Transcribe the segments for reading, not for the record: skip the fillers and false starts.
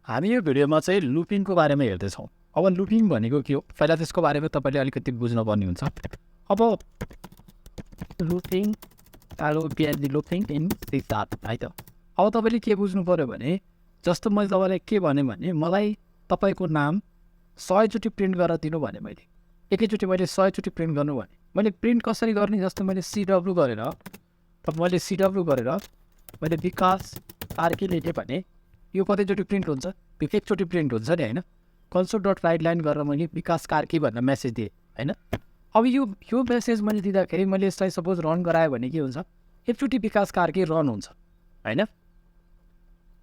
हामी यो भिडियोमा चाहिँ लुपिङको बारेमा हेर्दैछौँ। अब लुपिङ भनेको के हो पहिला त्यसको बारेमा तपाईँले अलिकति बुझ्नुपर्ने हुन्छ। अब लुपिङ लुपिङ इन सिक्स है त। अब तपाईँले के बुझ्नु पऱ्यो भने जस्तो मैले तपाईँलाई के भने मलाई तपाईँको नाम 100चोटि प्रिन्ट गरेर दिनु भने मैले एकैचोटि मैले 100चोटि प्रिन्ट गर्नु भने मैले प्रिन्ट कसरी गर्ने जस्तो मैले सिडब्लु गरेर मैले विकास आरके लेखेँ भने यो कतिचोटि प्रिन्ट हुन्छ एकचोटि प्रिन्ट हुन्छ नि होइन। कन्सोल डट राइट लाइन गरेर मैले विकास कार्की भनेर मेसेज दिएँ होइन। अब यो मेसेज मैले दिँदाखेरि मैले यसलाई सपोज रन गराएँ भने के हुन्छ एकचोटि विकास कार्की रन हुन्छ होइन,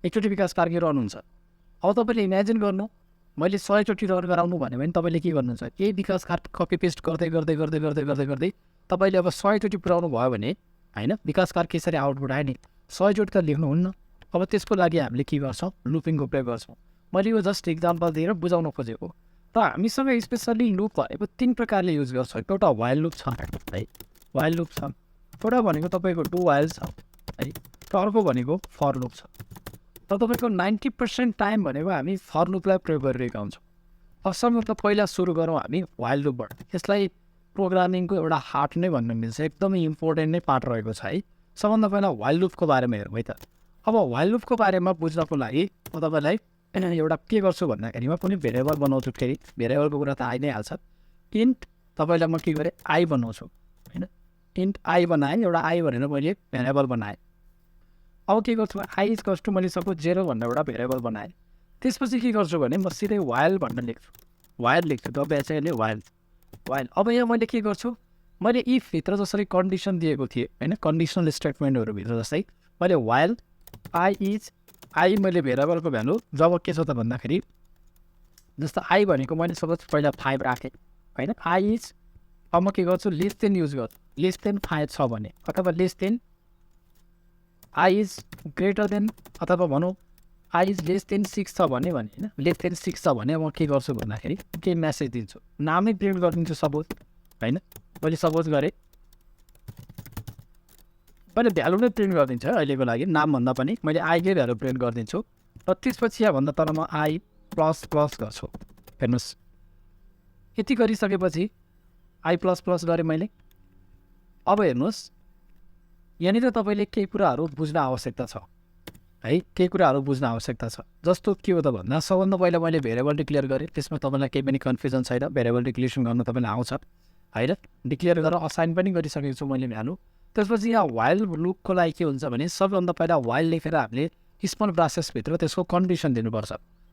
एकचोटि विकास कार्की रन हुन्छ। अब तपाईँले इमेजिन गर्नु मैले 100चोटि रन गराउनु भन्यो भने तपाईँले के गर्नुहुन्छ यही विकास कार्की कपी पेस्ट गर्दै गर्दै गर्दै गर्दै गर्दै गर्दै तपाईँले अब 100चोटि पुऱ्याउनु भयो भने होइन विकास कार्की यसरी आउटपुट आयो नि 100चोटि त लेख्नुहुन्न। अब त्यसको लागि हामीले के गर्छौँ लुपिङको प्रयोग गर्छौँ। मैले यो जस्ट इक्जाम्पल दिएर बुझाउन खोजेको र हामीसँग स्पेसल्ली लुप भनेको 3 प्रकारले युज गर्छ। एउटा वाइल लुप छ है, वाइल लुप छ, एउटा भनेको तपाईँको डु वाइल छ है, र अर्को भनेको फर लुप छ। र तपाईँको 90% टाइम भनेको हामी फर लुपलाई प्रयोग गरिरहेका हुन्छौँ। असल मतलब पहिला सुरु गरौँ हामी वाइल लुपबाट। यसलाई प्रोग्रामिङको एउटा हार्ट नै भन्न मिल्छ, एकदमै इम्पोर्टेन्ट नै पार्ट रहेको छ है। सबभन्दा पहिला वाइल लुपको बारेमा हेरौँ है त। अब वाइल लुपको बारेमा बुझ्नको लागि म तपाईँलाई एउटा के गर्छु भन्दाखेरिमा कुनै भेरिएबल बनाउँछु, फेरि भेरिएबलको कुरा त आइ नै हाल्छ। इन्ट तपाईँलाई म के गरेँ आई बनाउँछु होइन, इन्ट आई बनाएँ, एउटा आई भनेर मैले भेरिएबल बनाएँ। अब के गर्छु आई इज कस टु मैले सपोज 0 भनेर एउटा भेरिएबल बनाएँ। त्यसपछि के गर्छु भने म सिधै वाइल भनेर लेख्छु, वाइल लेख्छु डब्लुएचएलए वाइल वाइल। अब यहाँ मैले के गर्छु मैले इफभित्र जसरी कन्डिसन दिएको थिएँ होइन, कन्डिसनल स्टेटमेन्टहरूभित्र जस्तै मैले वाइल आई मैले भेरिएबलको भ्यालु जब के छ त भन्दाखेरि जस्तो आई भनेको मैले सपोज पहिला 5 राखेँ होइन। आई इज अब म के गर्छु लेस देन युज गर्छु, लेस देन 5 छ भने अथवा less than I is greater than अथवा भनौँ आई इज लेस देन 6 छ भने होइन, लेस देन 6 छ भने म के गर्छु भन्दाखेरि के मेसेज दिन्छु नामै प्रिन्ट गरिदिन्छु सपोज होइन। मैले सपोज गरेँ मैले भ्यालु नै प्रिन्ट गरिदिन्छु है अहिलेको लागि, नामभन्दा पनि मैले आईकै भ्यालु प्रिन्ट गरिदिन्छु। र त्यसपछि यहाँभन्दा तर म आई प्लस प्लस गर्छु। हेर्नुहोस् यति गरिसकेपछि आई प्लस प्लस गरेँ मैले। अब हेर्नुहोस् यहाँनिर तपाईँले केही कुराहरू बुझ्न आवश्यकता छ है, केही कुराहरू बुझ्न आवश्यकता छ। जस्तो के हो त भन्दा सबभन्दा पहिला मैले भेरिएबल डिक्लेयर गरेँ, त्यसमा तपाईँलाई केही पनि कन्फ्युजन छैन, भेरिएबल डिक्लेरेसन गर्न तपाईँलाई आउँछ होइन। डिक्लेयर गरेर असाइन पनि गरिसकेको छु मैले भ्यालु। त्यसपछि यहाँ वाइल लुपको लागि के हुन्छ भने सबभन्दा पहिला वाइल लेखेर हामीले स्मल ब्रासेसभित्र त्यसको कन्डिसन दिनुपर्छ।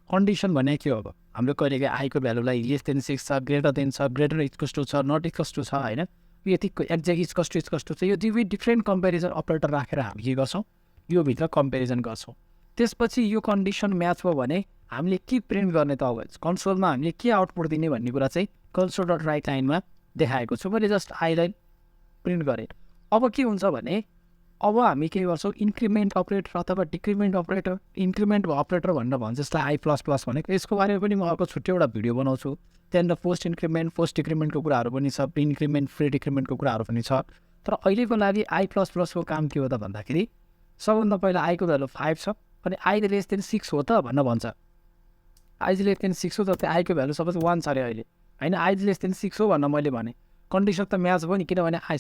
कन्डिसन भने के हो अब हाम्रो कहिलेकाहीँ आईको भ्यालुलाई लेस देन 6 छ, ग्रेटर देन छ, ग्रेटर इक्वल्स टु छ, नट इक्वल्स टु छ होइन, यतिको एक्ज्याक्ट इक्वल्स टु छ, यो दुई डिफ्रेन्ट कम्पेरिजन अपरेटर राखेर हामी के गर्छौँ यो भित्र कम्पेरिजन गर्छौँ। त्यसपछि यो कन्डिसन म्याच भयो भने हामीले के प्रिन्ट गर्ने त अब कन्सोलमा हामीले के आउटपुट दिने भन्ने कुरा चाहिँ कन्सोल डट राइट लाइनमा देखाएको छु। मैले जस्ट आईलाई प्रिन्ट गरेँ। अब के हुन्छ भने अब हामी के गर्छौँ इन्क्रिमेन्ट अपरेटर अथवा डिक्रिमेन्ट अपरेटर, इन्क्रिमेन्ट अपरेटर भनेर भन्छ जसलाई आई प्लस प्लस भनेको, यसको बारेमा पनि म अर्को छुट्टै एउटा भिडियो बनाउँछु। त्यहाँनिर पोस्ट इन्क्रिमेन्ट पोस्ट डिक्रिमेन्टको कुराहरू पनि छ, प्रि इन्क्रिमेन्ट फ्री डिक्रिमेन्टको कुराहरू पनि छ। तर अहिलेको लागि आई प्लस प्लसको काम के हो त भन्दाखेरि सबभन्दा पहिला आईको भ्यालु 5 छ अनि आई लेस देन 6 हो त भनेर भन्छ। आई लेस देन 6 हो त आईको भ्यालु सपोज 1 छ अरे अहिले होइन, आई लेस देन 6 हो भनेर मैले भने कन्डिसन त म्याच भयो नि, किनभने आई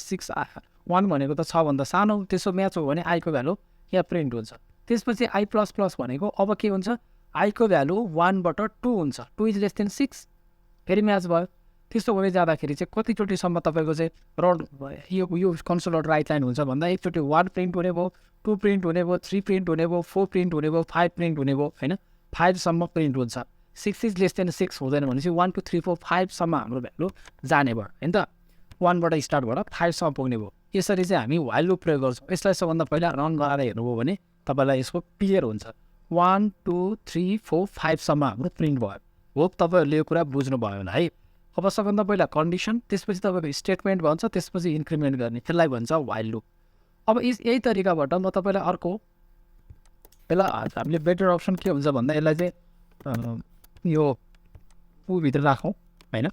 1 भनेको त 6 भन्दा सानो, त्यसो म्याच हो भने आईको भ्यालु यहाँ प्रिन्ट हुन्छ। त्यसपछि आई प्लस प्लस भनेको अब के हुन्छ आईको भ्यालु 1बाट 2 हुन्छ, 2 इज लेस देन 6 फेरि म्याच भयो। त्यस्तो हुँदै जाँदाखेरि चाहिँ कतिचोटिसम्म तपाईँको चाहिँ यो कन्सोल डट राइट लाइन हुन्छ भन्दा एकचोटि 1 प्रिन्ट हुने भयो, 2 प्रिन्ट हुने भयो, 3 प्रिन्ट हुने भयो, 4 प्रिन्ट हुने भयो, 5 प्रिन्ट हुने भयो होइन, 5 सम्म प्रिन्ट हुन्छ। 6 इज लेस देन 6 हुँदैन भनेपछि 1 2 3 4 5 सम्म हाम्रो भ्यालु जाने भयो होइन त, 1बाट स्टार्ट भएर 5 सम्म पुग्ने भयो। यसरी चाहिँ हामी वाइल लुप प्रयोग गर्छौँ। यसलाई सबभन्दा पहिला रन गराएर हेर्नुभयो भने तपाईँलाई यसको क्लियर हुन्छ 1 2 3 4 5 सम्म हाम्रो प्रिन्ट भयो। हो तपाईँहरूले यो कुरा बुझ्नुभयो होला है। अब सबभन्दा पहिला कन्डिसन, त्यसपछि तपाईँको स्टेटमेन्ट भन्छ, त्यसपछि इन्क्रिमेन्ट गर्ने, त्यसलाई भन्छ वाइल लुप। अब यही तरिकाबाट म तपाईँलाई अर्को यसलाई हामीले बेटर अप्सन के हुन्छ भन्दा यसलाई चाहिँ यो भित्र राखौँ होइन,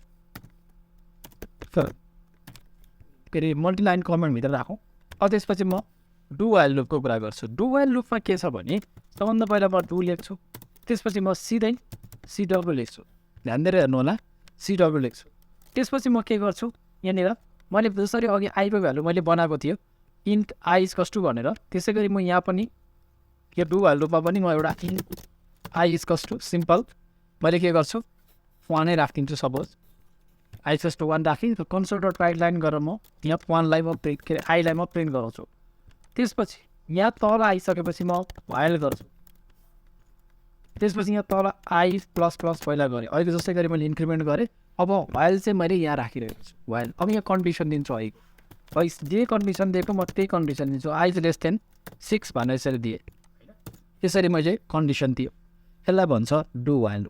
फेरि मल्टिलाइन कमेन्टभित्र राखौँ। अब त्यसपछि म डु वाइल लुपको कुरा गर्छु। डु वाइल लुपमा के छ भने सबभन्दा पहिला म डु लेख्छु, त्यसपछि म सिधै CW लेख्छु, ध्यान दिएर हेर्नु होला, CW लेख्छु। त्यसपछि म के गर्छु, यहाँनिर मैले जसरी अघि आईको भ्यालु मैले बनाएको थियो इन्ट आई इज कस टू भनेर, त्यसै गरी म यहाँ पनि यो डु वाइल लुपमा पनि म एउटा इन्ट आई इज कस टू सिम्पल मैले के गर्छु 1 नै राखिदिन्छु। सपोज आई इज कस टू 1 राखेँ, कन्सोल डट राइट लाइन गरेर म यहाँ 1 लाई म प्रिन्ट के अरे आईलाई म प्रिन्ट गराउँछु। त्यसपछि यहाँ तल आइसकेपछि म वाइल गर्छु, त्यसपछि यहाँ तल आई प्लस प्लस पहिला गरेँ, अहिले जस्तै गरी मैले इन्क्रिमेन्ट गरेँ। अब वाइल चाहिँ मैले यहाँ राखिरहेको छु वाइल। अब यहाँ कन्डिसन दिन्छु है, जे कन्डिसन दिएको म त्यही कन्डिसन दिन्छु, आई लेस देन 6 भनेर यसरी दिएँ। यसरी मैले कन्डिसन दियो, यसलाई भन्छ डु वाइल।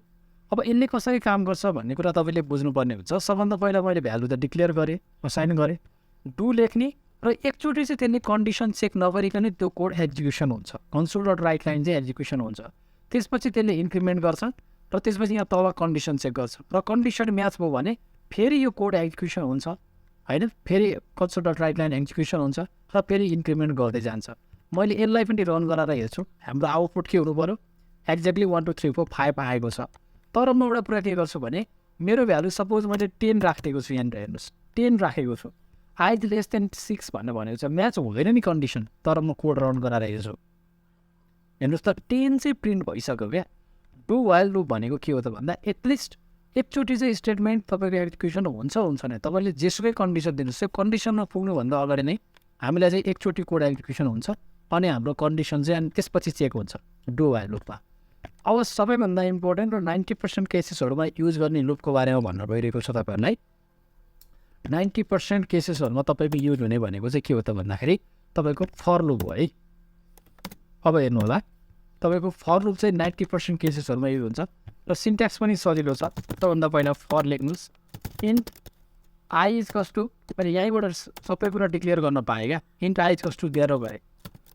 अब यसले कसरी काम गर्छ भन्ने कुरा तपाईँले बुझ्नुपर्ने हुन्छ। सबभन्दा पहिला मैले भ्यालु त डिक्लेयर गरेँ, असाइन गरेँ, डु लेख्ने र एकचोटि चाहिँ त्यसले कन्डिसन चेक नगरिकन त्यो कोड एक्जिक्युसन हुन्छ, कन्सोल डट राइट लाइन चाहिँ एक्जिक्युसन हुन्छ। त्यसपछि त्यसले इन्क्रिमेन्ट गर्छ र त्यसपछि यहाँ तल कन्डिसन चेक गर्छ र कन्डिसन म्याच भयो भने फेरि यो कोड एक्जिक्युसन हुन्छ होइन, फेरि console dot right line execution हुन्छ र फेरि इन्क्रिमेन्ट गर्दै जान्छ। मैले यसलाई पनि रन गराएर हेर्छु, हाम्रो आउटपुट के हुनु पऱ्यो, एक्ज्याक्टली 1 2 3 4 5 आएको छ। तर म एउटा कुरा के गर्छु भने मेरो भ्यालु सपोज मैले 10 राखिदिएको छु, यहाँनिर हेर्नुहोस् 10 राखेको छु, आई लेस देन 6 भनेर भनेको छ, म्याच हुँदैन नि कन्डिसन, तर म कोड रन गराएर हेर्छु। हेर्नुहोस् त 10 चाहिँ प्रिन्ट भइसक्यो क्या। डु वाइल लुप भनेको के हो त भन्दा एटलिस्ट एकचोटि चाहिँ स्टेटमेन्ट तपाईँको एक्जिक्युसन हुन्छ नै, तपाईँले जेसुकै कन्डिसन दिनुहोस्, त्यो कन्डिसनमा पुग्नुभन्दा अगाडि नै हामीलाई चाहिँ एकचोटि कोड एक्जिक्युसन हुन्छ अनि हाम्रो कन्डिसन चाहिँ अनि त्यसपछि चेक हुन्छ डु वाइल लुपमा। अब सबैभन्दा इम्पोर्टेन्ट र 90% केसेसहरूमा युज गर्ने लुपको बारेमा भन्न गइरहेको छ तपाईँहरूलाई। 90% केसेसहरूमा तपाईँको युज हुने भनेको चाहिँ के हो त भन्दाखेरि तपाईँको फर लुप हो है। अब हेर्नु होला, तपाईँको फर लुप चाहिँ 90% केसेसहरूमा युज हुन्छ र सिन्ट्याक्स पनि सजिलो छ। सबभन्दा पहिला फर लेख्नुहोस्, इन्ट आई इज कस टू, मैले यहीँबाट सबै कुरा डिक्लेयर गर्न पाएँ क्या, इन्ट आई इज कस टू दिएर गएँ,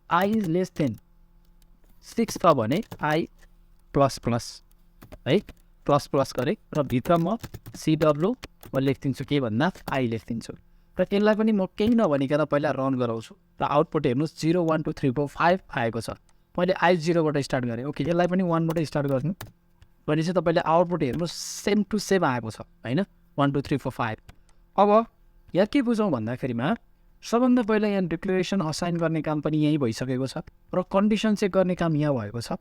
आई इज लेस देन 6 छ भने आई प्लस प्लस है, प्लस प्लस गरेँ र भित्र म CW म लेखिदिन्छु के भन्दा आई लेखिदिन्छु र यसलाई पनि म केही नभनिकन पहिला रन गराउँछु र आउटपुट हेर्नुहोस् 0 1 2 3 4 5 आएको छ। मैले आई 0बाट स्टार्ट गरेँ, ओके यसलाई पनि 1 बाट स्टार्ट गर्नु भनेपछि तपाईँले आउटपुट हेर्नुहोस् सेम टु सेम आएको छ होइन, 1 2 3 4 5। अब यहाँ के बुझौँ भन्दाखेरिमा सबभन्दा पहिला यहाँ डिक्लेरेसन असाइन गर्ने काम पनि यहीँ भइसकेको छ र कन्डिसन चेक गर्ने काम यहाँ भएको छ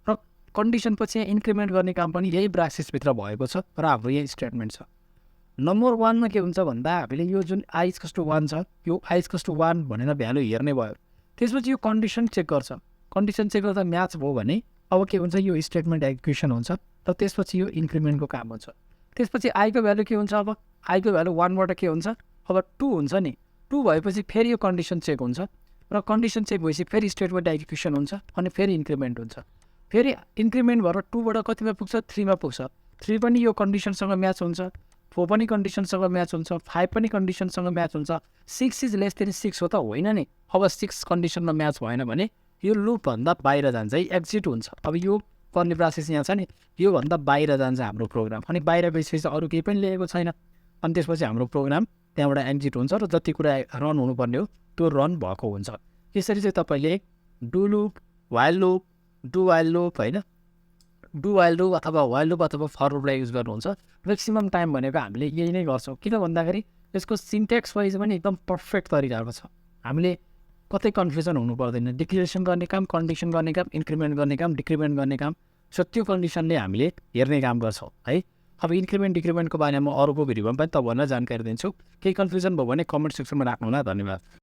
र कन्डिसन पछि यहाँ इन्क्रिमेन्ट गर्ने काम पनि यही ब्रासेसभित्र भएको छ र हाम्रो यही स्टेटमेन्ट छ। नम्बर 1 मा के हुन्छ भन्दा हामीले यो जुन आई इज कस टू 1 छ, यो आई इज कस टू 1 भनेर भ्यालु हेर्ने भयो, त्यसपछि यो कन्डिसन चेक गर्छ, कन्डिसन चेक गर्दा म्याच भयो भने अब के हुन्छ, यो स्टेटमेन्ट एक्जिक्युसन हुन्छ र त्यसपछि यो इन्क्रिमेन्टको काम हुन्छ। त्यसपछि आईको भ्यालु के हुन्छ, अब आईको भ्यालु 1 बाट के हुन्छ, अब 2 हुन्छ नि, 2 भएपछि फेरि यो कन्डिसन चेक हुन्छ र कन्डिसन चेक भएपछि फेरि स्टेटमेन्ट एक्जिक्युसन हुन्छ अनि फेरि इन्क्रिमेन्ट हुन्छ। फेरि इन्क्रिमेन्ट भएर 2 बाट कतिमा पुग्छ, 3 मा पुग्छ, 3 पनि यो कन्डिसनसँग म्याच हुन्छ, 4 पनि कन्डिसनसँग म्याच हुन्छ, 5 पनि कन्डिसनसँग म्याच हुन्छ, 6 इज लेस देन 6 हो त होइन नि। अब 6 कन्डिसनमा म्याच भएन भने यो लुपभन्दा बाहिर जान्छ है, एक्जिट हुन्छ। अब यो गर्ने प्रोसेस यहाँ छ नि, योभन्दा बाहिर जान्छ हाम्रो प्रोग्राम, अनि बाहिर गइसकेपछि अरू केही पनि लेखेको छैन, अनि त्यसपछि हाम्रो प्रोग्राम त्यहाँबाट एक्जिट हुन्छ र जति कुरा रन हुनुपर्ने हो त्यो रन भएको हुन्छ। यसरी चाहिँ तपाईँले do loop, while loop, do while loop होइन, डु वाइल लुप अथवा वाइल लुप अथवा फर लुपलाई युज गर्नुहुन्छ। म्याक्सिमम टाइम भनेको हामीले यही नै गर्छौँ, किन भन्दाखेरि यसको सिन्ट्याक्स वाइज पनि एकदम पर्फेक्ट तरिकाको छ, हामीले कतै कन्फ्युजन हुनु पर्दैन। डिक्लेरेसन गर्ने काम, कन्डिसन गर्ने काम, इन्क्रिमेन्ट गर्ने काम, डिक्रिमेन्ट गर्ने काम, सो त्यो कन्डिसनले हामीले हेर्ने काम गर्छौँ है। अब इन्क्रिमेन्ट डिक्रिमेन्टको बारेमा अरूको भिडियोमा पनि तपाईँहरूलाई जानकारी दिन्छु। केही कन्फ्युजन भयो भने कमेन्ट सेक्सनमा राख्नु होला। धन्यवाद।